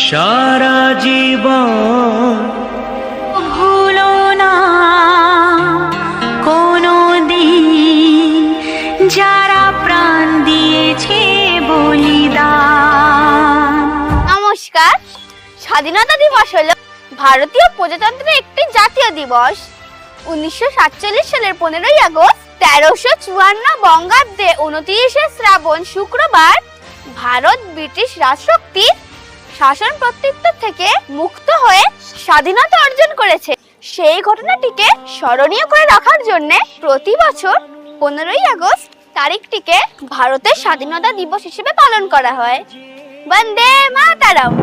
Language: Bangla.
সারা জীবন ভুলো না কোনো দিন যারা প্রাণ দিয়েছে বলিদান। নমস্কার। স্বাধীনতা দিবস হলো ভারতীয় প্রজাতন্ত্রের একটি জাতীয় দিবস। 1947 সালের 15ই আগস্ট 1354 বঙ্গাব্দে 29শে শ্রাবণ শুক্রবার ভারত ব্রিটিশ রাজশক্তির শাসন কর্তৃত্ব থেকে মুক্ত হয়ে স্বাধীনতা অর্জন করেছে। সেই ঘটনাটিকে স্মরণীয় করে রাখার জন্য প্রতি বছর 15ই আগস্ট তারিখটিকে ভারতের স্বাধীনতা দিবস হিসেবে পালন করা হয়। বন্দে মাতরম।